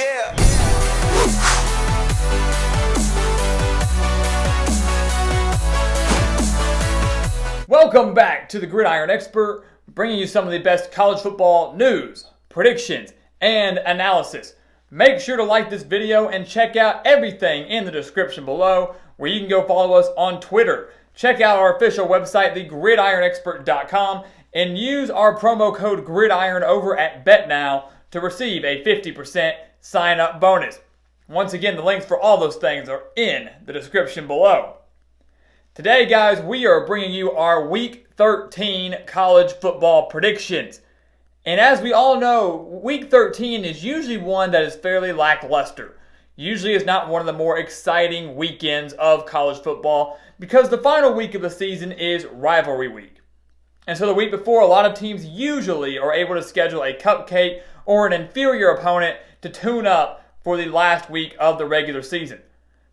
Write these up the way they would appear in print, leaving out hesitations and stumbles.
Yeah. Welcome back to the Gridiron Expert, bringing you some of the best college football news, predictions, and analysis. Make sure to like this video and check out everything in the description below, where you can go follow us on Twitter. Check out our official website, thegridironexpert.com, and use our promo code GRIDIRON over at BetNow to receive a 50% sign-up bonus. Once again, the links for all those things are in the description below. Today, guys, we are bringing you our Week 13 college football predictions. And as we all know, Week 13 is usually one that is fairly lackluster. Usually is not one of the more exciting weekends of college football because the final week of the season is Rivalry Week. And so the week before, a lot of teams usually are able to schedule a cupcake or an inferior opponent to tune up for the last week of the regular season.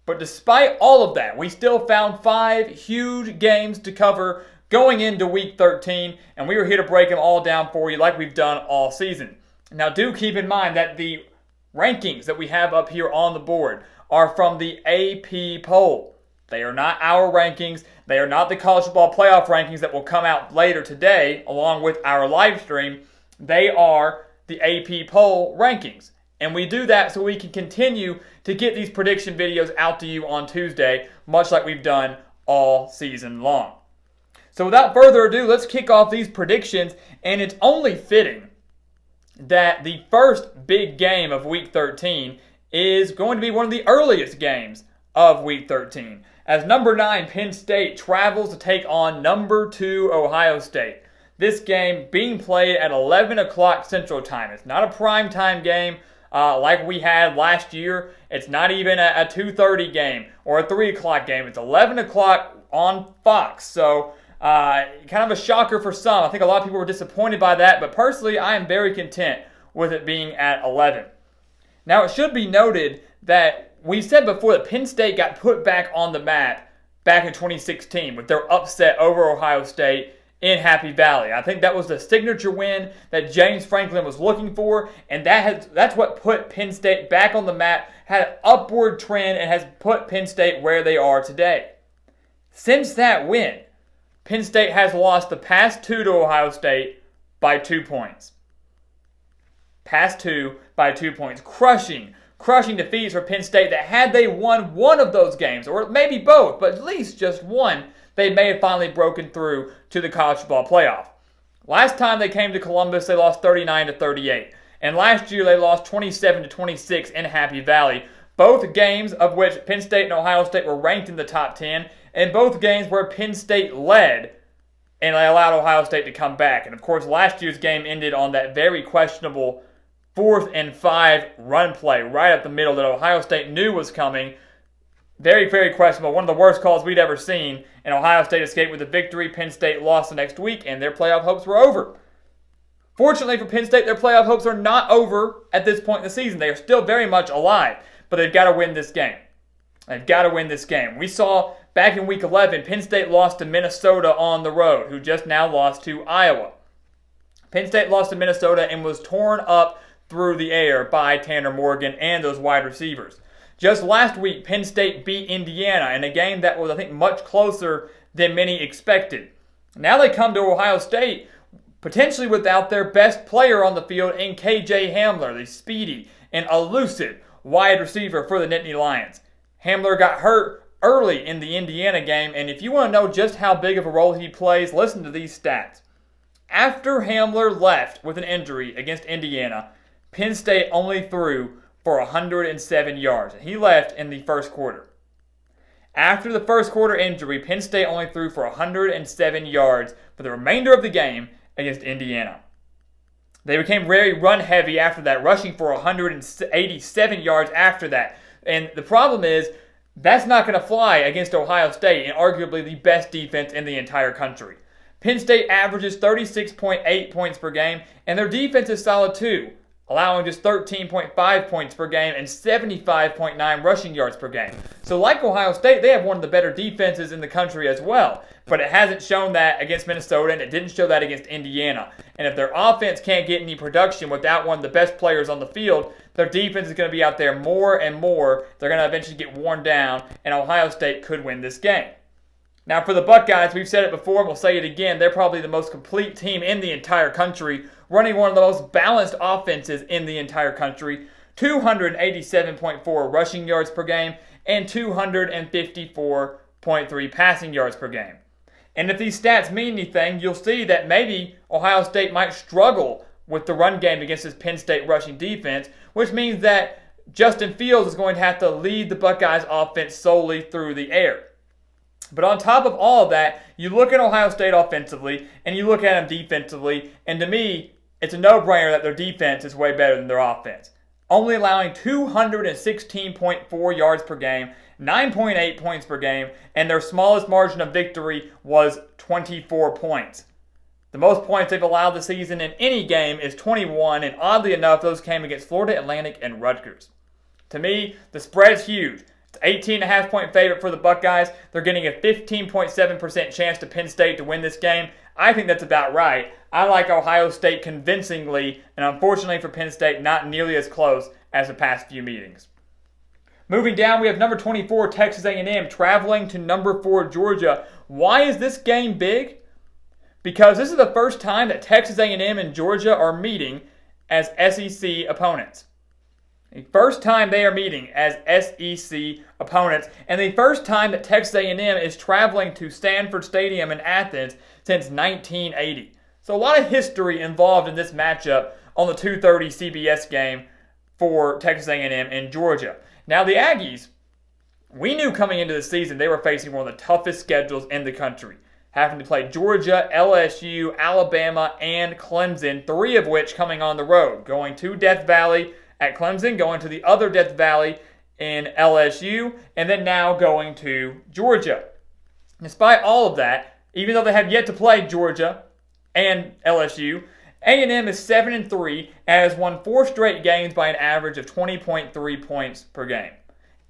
But despite all of that, we still found 5 huge games to cover going into Week 13, and we were here to break them all down for you like we've done all season. Now, do keep in mind that the rankings that we have up here on the board are from the AP poll. They are not our rankings. They are not the college football playoff rankings that will come out later today along with our live stream. They are the AP poll rankings. And we do that so we can continue to get these prediction videos out to you on Tuesday, much like we've done all season long. So without further ado, let's kick off these predictions. And it's only fitting that the first big game of Week 13 is going to be one of the earliest games of Week 13, as number 9 Penn State travels to take on number 2 Ohio State. This game being played at 11 o'clock Central Time. It's not a primetime game like we had last year. It's not even a 2:30 game or a 3 o'clock game. It's 11 o'clock on Fox. So kind of a shocker for some. I think a lot of people were disappointed by that, but personally I am very content with it being at 11. Now, it should be noted that we said before that Penn State got put back on the map back in 2016 with their upset over Ohio State in Happy Valley. I think that was the signature win that James Franklin was looking for, and that's what put Penn State back on the map, had an upward trend, and has put Penn State where they are today. Since that win, Penn State has lost the past 2 to Ohio State by 2 points. Past 2 by 2 points. Crushing defeats for Penn State that had they won one of those games, or maybe both, but at least just one, they may have finally broken through to the college football playoff. Last time they came to Columbus, they lost 39-38. And last year, they lost 27-26 in Happy Valley. Both games of which Penn State and Ohio State were ranked in the top 10, and both games where Penn State led, and they allowed Ohio State to come back. And of course, last year's game ended on that very questionable 4th and 5 run play right up the middle that Ohio State knew was coming. Very, very questionable. One of the worst calls we'd ever seen. And Ohio State escaped with a victory. Penn State lost the next week, and their playoff hopes were over. Fortunately for Penn State, their playoff hopes are not over at this point in the season. They are still very much alive, but they've got to win this game. They've got to win this game. We saw back in Week 11, Penn State lost to Minnesota on the road, who just now lost to Iowa. Penn State lost to Minnesota and was torn up through the air by Tanner Morgan and those wide receivers. Just last week, Penn State beat Indiana in a game that was, I think, much closer than many expected. Now they come to Ohio State, potentially without their best player on the field in KJ Hamler, the speedy and elusive wide receiver for the Nittany Lions. Hamler got hurt early in the Indiana game, and if you want to know just how big of a role he plays, listen to these stats. After Hamler left with an injury against Indiana, Penn State only threw for 107 yards. He left in the first quarter. After the first quarter injury, Penn State only threw for 107 yards for the remainder of the game against Indiana. They became very run-heavy after that, rushing for 187 yards after that. And the problem is, that's not going to fly against Ohio State and arguably the best defense in the entire country. Penn State averages 36.8 points per game, and their defense is solid too. allowing just 13.5 points per game and 75.9 rushing yards per game. So like Ohio State, they have one of the better defenses in the country as well. But it hasn't shown that against Minnesota, and it didn't show that against Indiana. And if their offense can't get any production without one of the best players on the field, their defense is going to be out there more and more. They're going to eventually get worn down, and Ohio State could win this game. Now for the Buckeyes, we've said it before and we'll say it again, they're probably the most complete team in the entire country, running one of the most balanced offenses in the entire country, 287.4 rushing yards per game and 254.3 passing yards per game. And if these stats mean anything, you'll see that maybe Ohio State might struggle with the run game against this Penn State rushing defense, which means that Justin Fields is going to have to lead the Buckeyes offense solely through the air. But on top of all of that, you look at Ohio State offensively and you look at them defensively, and to me, it's a no-brainer that their defense is way better than their offense. Only allowing 216.4 yards per game, 9.8 points per game, and their smallest margin of victory was 24 points. The most points they've allowed this season in any game is 21, and oddly enough, those came against Florida Atlantic and Rutgers. To me, the spread is huge. It's 18.5-point favorite for the Buckeyes. They're getting a 15.7% chance to Penn State to win this game. I think that's about right. I like Ohio State convincingly, and unfortunately for Penn State, not nearly as close as the past few meetings. Moving down, we have number 24, Texas A&M, traveling to number 4, Georgia. Why is this game big? Because this is the first time that Texas A&M and Georgia are meeting as SEC opponents. The first time they are meeting as SEC opponents, and the first time that Texas A&M is traveling to Sanford Stadium in Athens since 1980. So a lot of history involved in this matchup on the 2:30 CBS game for Texas A&M and Georgia. Now the Aggies, we knew coming into the season they were facing one of the toughest schedules in the country, having to play Georgia, LSU, Alabama, and Clemson, 3 of which coming on the road, going to Death Valley at Clemson, going to the other Death Valley in LSU, and then now going to Georgia. Despite all of that, even though they have yet to play Georgia and LSU, A&M is 7-3 and has won 4 straight games by an average of 20.3 points per game.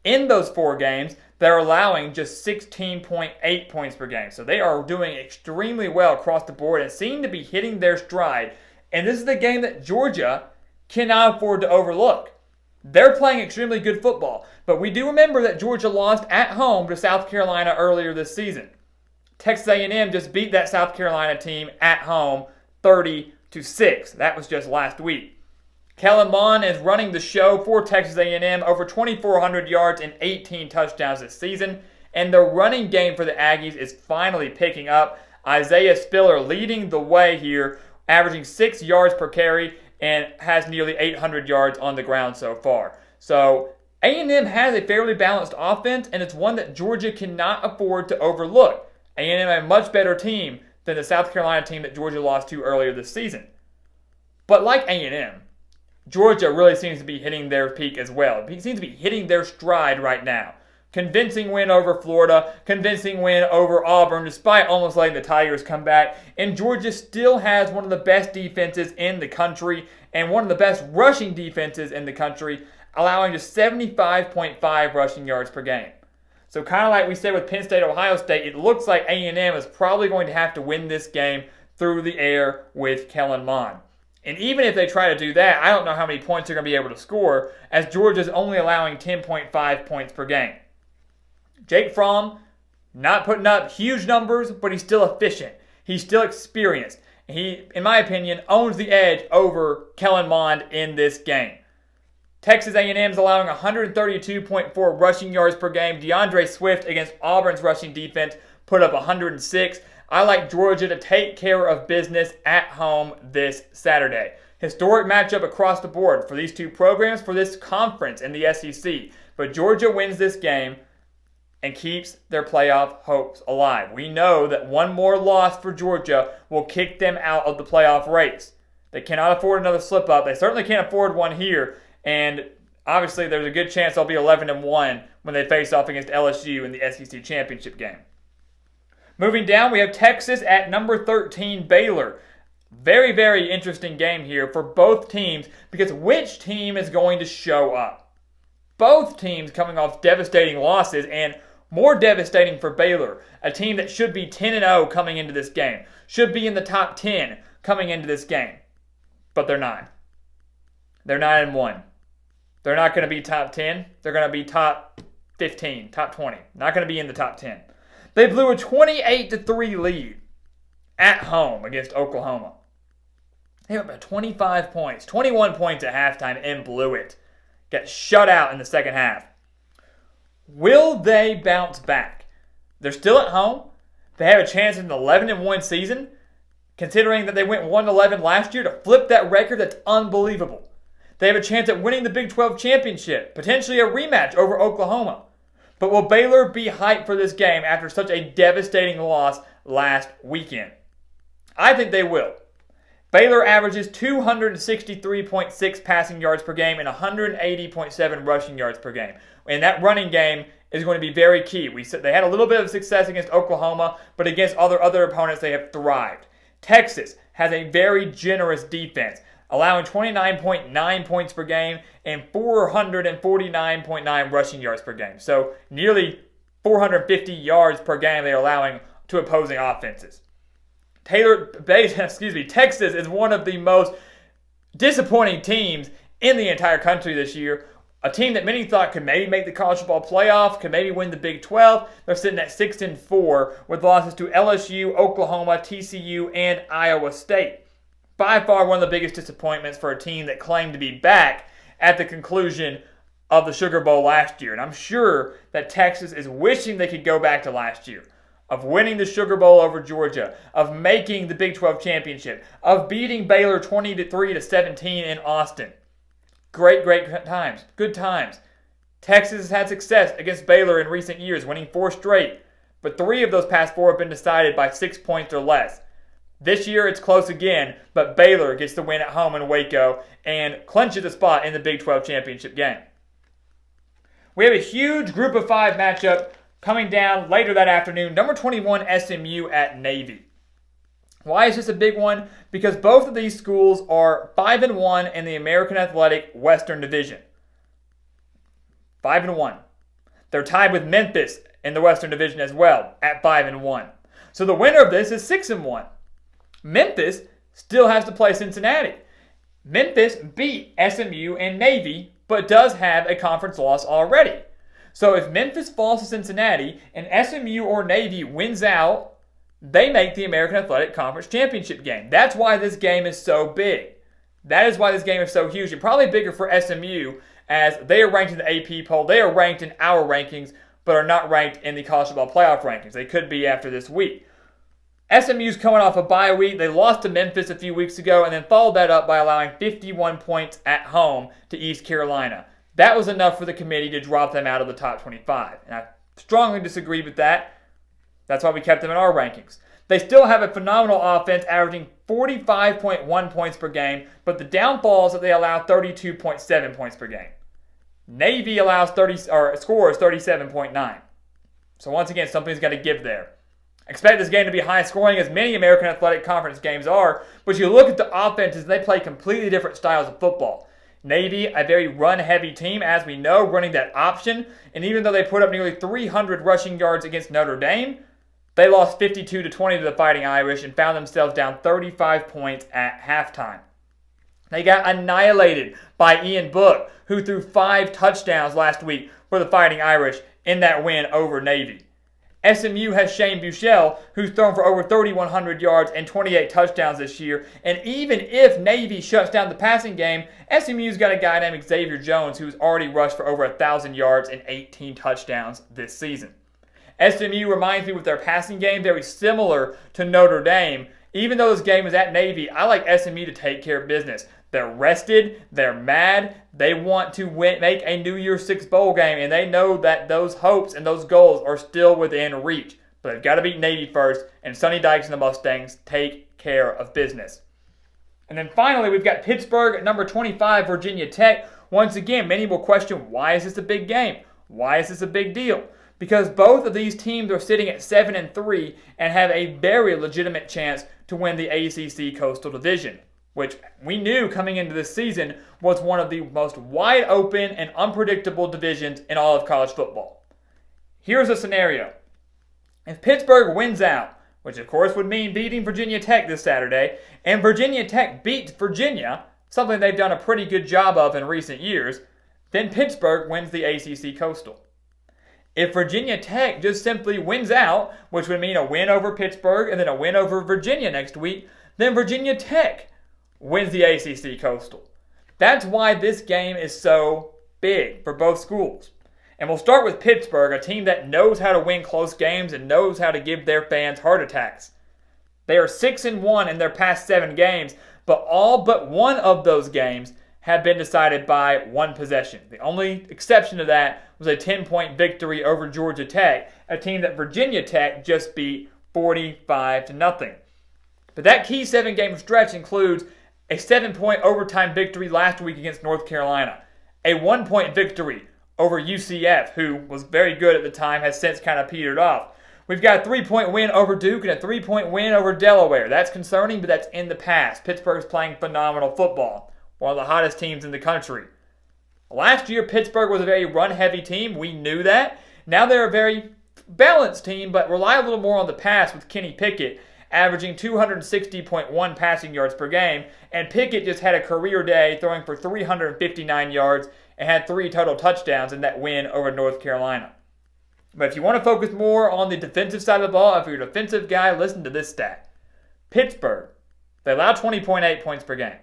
In those 4 games, they're allowing just 16.8 points per game. So they are doing extremely well across the board and seem to be hitting their stride. And this is the game that Georgia cannot afford to overlook. They're playing extremely good football, but we do remember that Georgia lost at home to South Carolina earlier this season. Texas A&M just beat that South Carolina team at home 30-6. That was just last week. Kellen Mond is running the show for Texas A&M, over 2,400 yards and 18 touchdowns this season, and the running game for the Aggies is finally picking up. Isaiah Spiller leading the way here, averaging 6 yards per carry, and has nearly 800 yards on the ground so far. So A&M has a fairly balanced offense, and it's one that Georgia cannot afford to overlook. A&M a much better team than the South Carolina team that Georgia lost to earlier this season. But like A&M, Georgia really seems to be hitting their peak as well. It seems to be hitting their stride right now. Convincing win over Florida, convincing win over Auburn, despite almost letting the Tigers come back. And Georgia still has one of the best defenses in the country and one of the best rushing defenses in the country, allowing just 75.5 rushing yards per game. So kind of like we said with Penn State, Ohio State, it looks like A&M is probably going to have to win this game through the air with Kellen Mond. And even if they try to do that, I don't know how many points they're going to be able to score, as Georgia's only allowing 10.5 points per game. Jake Fromm, not putting up huge numbers, but he's still efficient. He's still experienced. He, in my opinion, owns the edge over Kellen Mond in this game. Texas A&M is allowing 132.4 rushing yards per game. DeAndre Swift against Auburn's rushing defense put up 106. I like Georgia to take care of business at home this Saturday. Historic matchup across the board for these two programs, for this conference in the SEC. But Georgia wins this game and keeps their playoff hopes alive. We know that one more loss for Georgia will kick them out of the playoff race. They cannot afford another slip-up. They certainly can't afford one here. And obviously there's a good chance they'll be 11-1 when they face off against LSU in the SEC championship game. Moving down, we have Texas at number 13, Baylor. Very, very interesting game here for both teams because which team is going to show up? Both teams coming off devastating losses, and more devastating for Baylor, a team that should be 10-0 coming into this game, should be in the top 10 coming into this game, but they're not. They're 9-1. They're not going to be top 10. They're going to be top 15, top 20. Not going to be in the top 10. They blew a 28-3 lead at home against Oklahoma. They went by 25 points, 21 points at halftime, and blew it. Got shut out in the second half. Will they bounce back? They're still at home. They have a chance in an 11-1 season, considering that they went 1-11 last year, to flip that record. That's unbelievable. They have a chance at winning the Big 12 championship, potentially a rematch over Oklahoma. But will Baylor be hyped for this game after such a devastating loss last weekend? I think they will. Baylor averages 263.6 passing yards per game and 180.7 rushing yards per game. And that running game is going to be very key. They had a little bit of success against Oklahoma, but against other opponents they have thrived. Texas has a very generous defense, allowing 29.9 points per game and 449.9 rushing yards per game. So nearly 450 yards per game they're allowing to opposing offenses. Texas is one of the most disappointing teams in the entire country this year. A team that many thought could maybe make the college football playoff, could maybe win the Big 12. They're sitting at 6-4 with losses to LSU, Oklahoma, TCU, and Iowa State. By far one of the biggest disappointments for a team that claimed to be back at the conclusion of the Sugar Bowl last year. And I'm sure that Texas is wishing they could go back to last year, of winning the Sugar Bowl over Georgia, of making the Big 12 championship, of beating Baylor 23-17 in Austin. Great times. Good times. Texas has had success against Baylor in recent years, winning 4 straight. But 3 of those past 4 have been decided by 6 points or less. This year it's close again, but Baylor gets the win at home in Waco and clinches a spot in the Big 12 championship game. We have a huge Group of 5 matchup coming down later that afternoon. Number 21 SMU at Navy. Why is this a big one? Because both of these schools are 5-1 in the American Athletic Western Division. 5-1. They're tied with Memphis in the Western Division as well at 5-1. So the winner of this is 6-1. Memphis still has to play Cincinnati. Memphis beat SMU and Navy, but does have a conference loss already. So if Memphis falls to Cincinnati and SMU or Navy wins out, they make the American Athletic Conference Championship game. That's why this game is so big. That is why this game is so huge, and probably bigger for SMU, as they are ranked in the AP poll. They are ranked in our rankings, but are not ranked in the college football playoff rankings. They could be after this week. SMU's coming off a bye week. They lost to Memphis a few weeks ago and then followed that up by allowing 51 points at home to East Carolina. That was enough for the committee to drop them out of the top 25. And I strongly disagree with that. That's why we kept them in our rankings. They still have a phenomenal offense, averaging 45.1 points per game, but the downfall is that they allow 32.7 points per game. Navy scores 37.9. So once again, something's got to give there. Expect this game to be high scoring, as many American Athletic Conference games are, but you look at the offenses, they play completely different styles of football. Navy, a very run-heavy team, as we know, running that option, and even though they put up nearly 300 rushing yards against Notre Dame, they lost 52-20 to the Fighting Irish and found themselves down 35 points at halftime. They got annihilated by Ian Book, who threw 5 touchdowns last week for the Fighting Irish in that win over Navy. SMU has Shane Buechele, who's thrown for over 3,100 yards and 28 touchdowns this year. And even if Navy shuts down the passing game, SMU's got a guy named Xavier Jones, who's already rushed for over 1,000 yards and 18 touchdowns this season. SMU reminds me with their passing game very similar to Notre Dame. Even though this game is at Navy, I like SMU to take care of business. They're rested, they're mad, they want to make a New Year's Six bowl game, and they know that those hopes and those goals are still within reach. But they've got to beat Navy first, and Sonny Dykes and the Mustangs take care of business. And then finally, we've got Pittsburgh at number 25, Virginia Tech. Once again, many will question, why is this a big game? Why is this a big deal? because both of these teams are sitting at 7-3 and have a very legitimate chance to win the ACC Coastal Division, which we knew coming into this season was one of the most wide open and unpredictable divisions in all of college football. Here's a scenario. If Pittsburgh wins out, which of course would mean beating Virginia Tech this Saturday, and Virginia Tech beats Virginia, something they've done a pretty good job of in recent years, then Pittsburgh wins the ACC Coastal. If Virginia Tech just simply wins out, which would mean a win over Pittsburgh and then a win over Virginia next week, then Virginia Tech wins the ACC Coastal. That's why this game is so big for both schools. And we'll start with Pittsburgh, a team that knows how to win close games and knows how to give their fans heart attacks. They are 6-1 in their past 7 games, but all but one of those games have been decided by one possession. The only exception to that was a 10-point victory over Georgia Tech, a team that Virginia Tech just beat 45-0. But that key 7-game stretch includes a 7-point overtime victory last week against North Carolina, a 1-point victory over UCF, who was very good at the time, has since kind of petered off. We've got a 3-point win over Duke and a 3-point win over Delaware. That's concerning, but that's in the past. Pittsburgh's playing phenomenal football, one of the hottest teams in the country. Last year, Pittsburgh was a very run-heavy team. We knew that. Now they're a very balanced team, but rely a little more on the pass with Kenny Pickett, averaging 260.1 passing yards per game, and Pickett just had a career day throwing for 359 yards and had 3 total touchdowns in that win over North Carolina. But if you want to focus more on the defensive side of the ball, if you're a defensive guy, listen to this stat. Pittsburgh, they allow 20.8 points per game.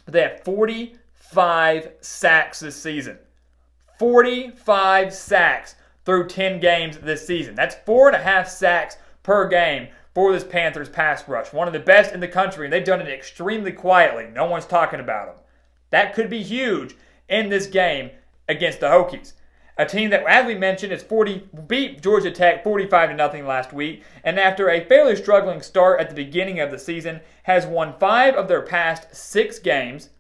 But they have 45 sacks this season. 45 sacks through 10 games this season. That's 4.5 sacks per game for this Panthers pass rush. One of the best in the country, and they've done it extremely quietly. No one's talking about them. That could be huge in this game against the Hokies. A team that, as we mentioned, beat Georgia Tech 45-0 last week, and after a fairly struggling start at the beginning of the season, has won 5 of their past 6 games,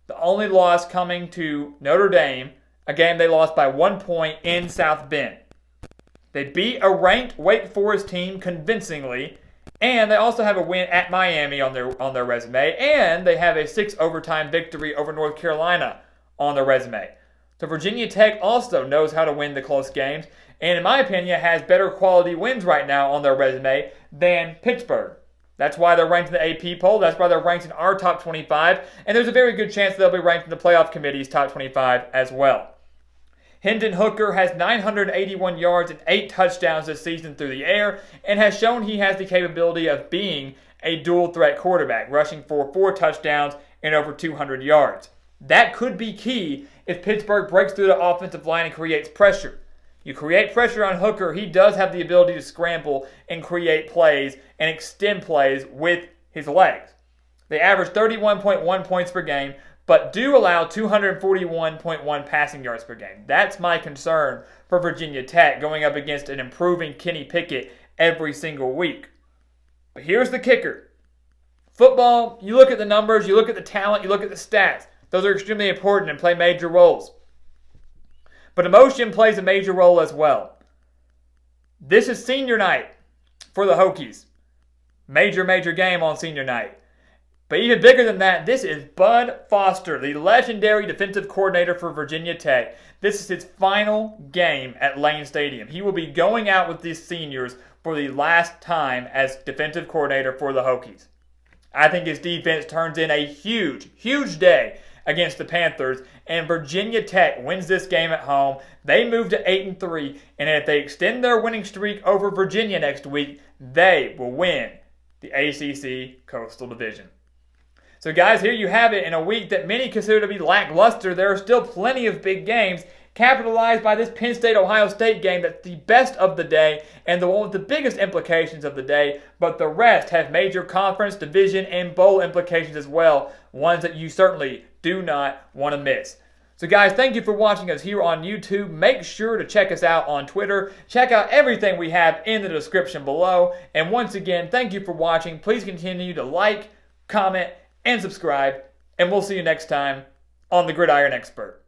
the only loss coming to Notre Dame, a game they lost by 1 point in South Bend. They beat a ranked Wake Forest team convincingly, and they also have a win at Miami on their resume, and they have a 6 overtime victory over North Carolina on their resume. So Virginia Tech also knows how to win the close games, and in my opinion has better quality wins right now on their resume than Pittsburgh. That's why they're ranked in the AP poll. That's why they're ranked in our top 25, and there's a very good chance they'll be ranked in the playoff committee's top 25 as well. Hendon Hooker has 981 yards and 8 touchdowns this season through the air and has shown he has the capability of being a dual-threat quarterback, rushing for 4 touchdowns and over 200 yards. That could be key if Pittsburgh breaks through the offensive line and creates pressure. You create pressure on Hooker, he does have the ability to scramble and create plays and extend plays with his legs. They average 31.1 points per game, but do allow 241.1 passing yards per game. That's my concern for Virginia Tech going up against an improving Kenny Pickett every single week. But here's the kicker. Football, you look at the numbers, you look at the talent, you look at the stats. Those are extremely important and play major roles. But emotion plays a major role as well. This is senior night for the Hokies. Major game on senior night. But even bigger than that, this is Bud Foster, the legendary defensive coordinator for Virginia Tech. This is his final game at Lane Stadium. He will be going out with these seniors for the last time as defensive coordinator for the Hokies. I think his defense turns in a huge day against the Panthers, and Virginia Tech wins this game at home. They move to 8-3, and if they extend their winning streak over Virginia next week, they will win the ACC Coastal Division. So guys, here you have it. In a week that many consider to be lackluster, there are still plenty of big games capitalized by this Penn State-Ohio State game that's the best of the day and the one with the biggest implications of the day, but the rest have major conference, division, and bowl implications as well, ones that you certainly do not want to miss. So guys, thank you for watching us here on YouTube. Make sure to check us out on Twitter. Check out everything we have in the description below. And once again, thank you for watching. Please continue to like, comment, and subscribe. And we'll see you next time on The Gridiron Expert.